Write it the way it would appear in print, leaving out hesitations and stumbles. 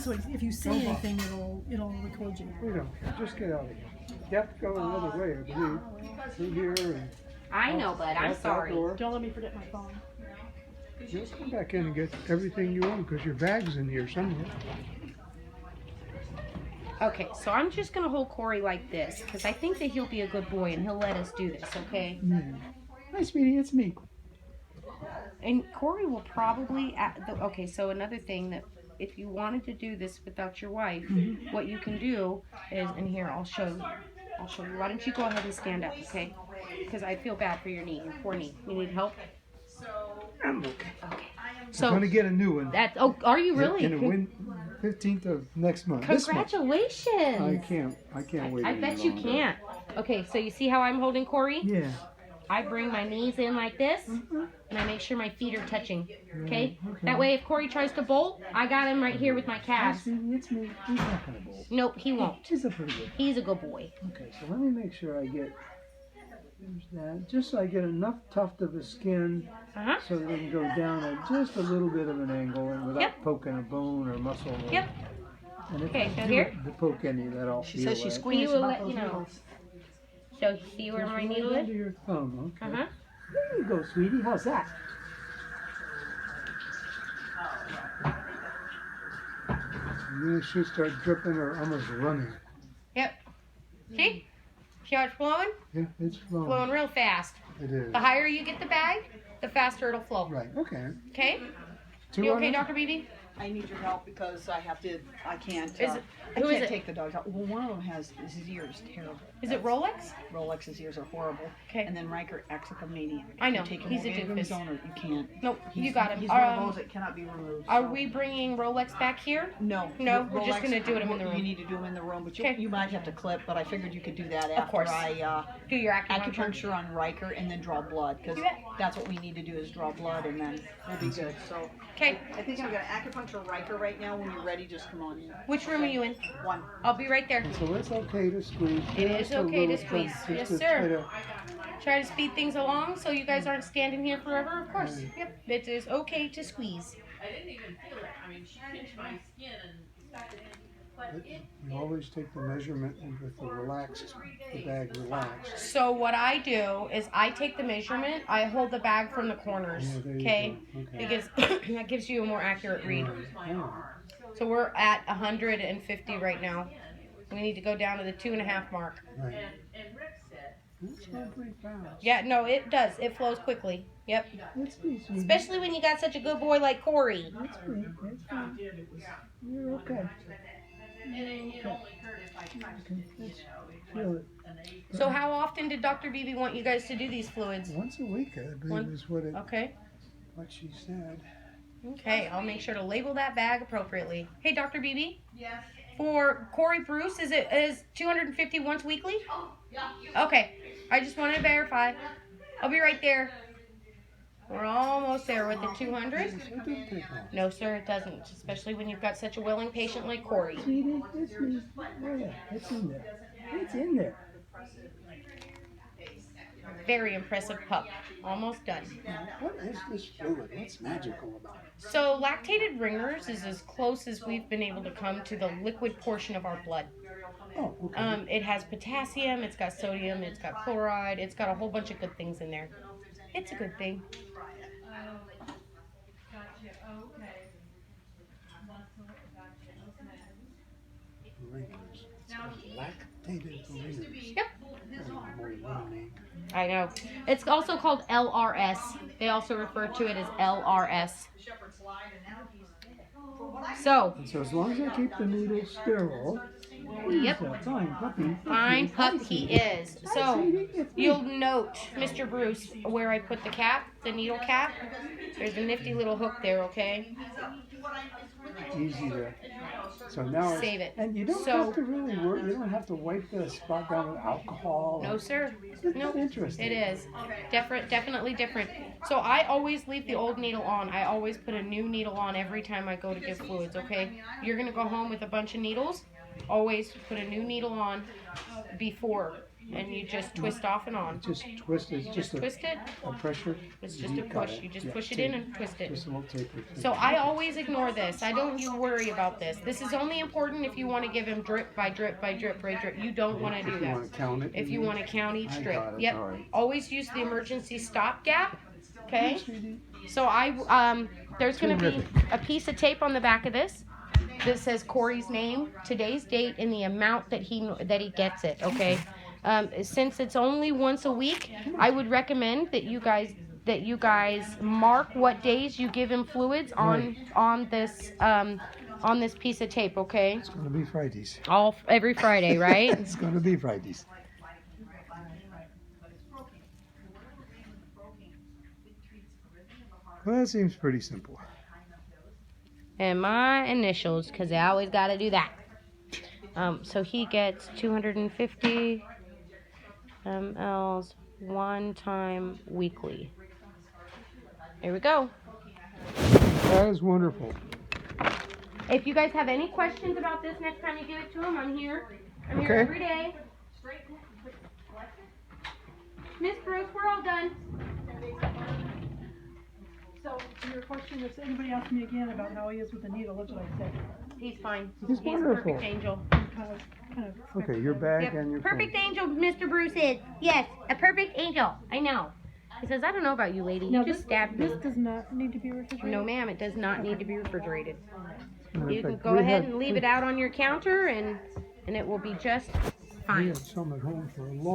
so if you say anything, it'll record you. We don't care. Just get out of here. You have to go another way, I believe. Through here and I know, bud. I'm out that sorry. door. Don't let me forget my phone. You'll come back in and get everything you want because your bag's in here somewhere. Okay, so I'm just gonna hold Corey like this because I think that he'll be a good boy and he'll let us do this. Okay. Yeah. Hi, sweetie. It's me. And Corey will probably. Okay, so another thing that if you wanted to do this without your wife, what you can do is, and here I'll show you. Why don't you go ahead and stand up, okay? Because I feel bad for your knee, your poor knee. You need help? I'm okay. Okay. I'm So going to get a new one. are you really? In the 15th of next month. This month. Congratulations. I can't wait. I any bet you longer. can't. Okay, so you see how I'm holding Corey? Yeah. I bring my knees in like this, and I make sure my feet are touching. Okay? Okay. That way, if Corey tries to bolt, I got him right here with my Hi, calves. sweetie. It's me. He's not going to bolt. Nope, he won't. He's a pretty good. He's a good boy. Okay, so let me make sure I get. There's that. Just so I get enough tuft of the skin Uh-huh. so that it can go down at just a little bit of an angle and without Yep. poking a bone or muscle. Or, Yep. And if Okay, I so do here? to poke any, that'll She says she away. squeezed will about let those you know. needles. So, see where Just my right needle under is? your thumb, okay. Uh-huh. There you go, sweetie. How's that? And then it should start dripping or almost running. Yep. See? See how it's flowing? Yeah, it's flowing. Flowing real fast. It is. The higher you get the bag, the faster it'll flow. Right, okay. Okay? Two You on okay, it? Dr. Beebe? I need your help because I can't. Is it- I who is can't it? take the dogs out. Well, one of them has his ears terrible. Is it Rolex? Rolex's ears are horrible. Okay. And then Riker acts like a maniac. I know, You take him he's a away from his doofus. owner, you can't. Nope, you He's- got him. He's one of those that cannot be removed. Are so- we bringing Rolex back here? No. No, we're just gonna do it in the room. You need to do them in the room, but Okay. you might have to clip. But I figured you could do that after course. I Do your acupuncture. acupuncture on Riker and then draw blood because You bet. that's what we need to do is draw blood and then we'll be good. So Okay, I think I'm gonna acupuncture Riker right now. When you're ready, just come on in. which room are you in? One. I'll be right there. So it's okay to squeeze. It is just a okay to little squeeze. just Yes, to sir. try to- Try to speed things along so you guys aren't standing here forever, of course. Yep, it is okay to squeeze. I didn't even feel it. I mean, she pinched my skin but it You always take the measurement and with the relaxed, the bag relaxed. So what I do is I take the measurement, I hold the bag from the corners, Yeah, there you okay? go. Okay. Because that gives you a more accurate read. Oh, So we're at 150 right now. We need to go down to the 2.5 mark. right. and Rick said, It's going pretty fast. Yeah, no, it does. It flows quickly. Yep. It's me, sweetie. Especially when you got such a good boy like Corey. It's me. It's me. You're okay. it only hurt if I touched it, you know. Feel it. So how often did Dr. Beebe want you guys to do these fluids? Once a week, I believe, is what Okay. she said. Okay, I'll make sure to label that bag appropriately. Hey, Dr. Beebe. Yes. For Corey Bruce, is 250 once weekly? Okay, I just wanted to verify. I'll be right there. We're almost there with the 200. It didn't take long. No, sir, it doesn't. Especially when you've got such a willing patient like Corey. Sweetie, it's me. Oh yeah, it's in there. It's in there. Very impressive pup. Almost done. Now, what is this fluid? What's magical about it? So lactated ringers is as close as we've been able to come to the liquid portion of our blood. Oh, okay. It has potassium, it's got sodium, it's got chloride, it's got a whole bunch of good things in there. It's a good thing. Ringers. It's called lactated ringers. Yep. More unique. I know. It's also called LRS. They also refer to it as LRS. So, And so as long as I keep the needle sterile, yep. he's a fine puppy. Fine pup he is. So, Sweetie, it's me. you'll note, Mr. Bruce, where I put the cap, the needle cap. There's a nifty little hook there, okay? Easy to. So now it's- Save it. And you don't So- have to really work. You don't have to wipe the spot down with alcohol. No, sir. Isn't No, that interesting? it is. Definitely different. So I always leave the old needle on. I always put a new needle on every time I go to give fluids, okay? You're going to go home with a bunch of needles. Always put a new needle on before and you just twist off and on. Just twist it, Just twist it. a pressure. It's just a Got push. it. You just Yeah, push it tape. in and twist it. Just a little taper. So I always ignore this. I don't you worry about this. This is only important if you want to give him drip by drip by drip by drip. You don't want to do If you that. want to count it. If you want to count each I drip. got it, Yep. all right. Always use the emergency stopgap. Okay. Sweetie. So there's going to be a piece of tape on the back of this that says Corey's name, today's date, and the amount that he gets it. Okay. Since it's only once a week, I would recommend that you guys mark what days you give him fluids on this piece of tape. Okay. It's going to be Fridays. Every Friday, right? It's going to be Fridays. Well, that seems pretty simple. And my initials, because I always got to do that. So he gets 250 mLs one time weekly. There we go. That is wonderful. If you guys have any questions about this next time you give it to him, I'm here. I'm here Okay. every day. Miss Bruce, we're all done. So to your question, if anybody asks me again about how he is with the needle, what should I say? He's fine. He's a wonderful. perfect angel. Kind of. Okay, your bag Yep. and your Perfect phone. angel, Mr. Bruce is. Yes, a perfect angel. I know. He says, I don't know about you, lady. Now You just stabbed me. this does not need to be refrigerated. No, ma'am, it does not need to be refrigerated. Matter of You can fact, go we ahead had- and leave it out on your counter, and it will be just We fine. had some at home for a long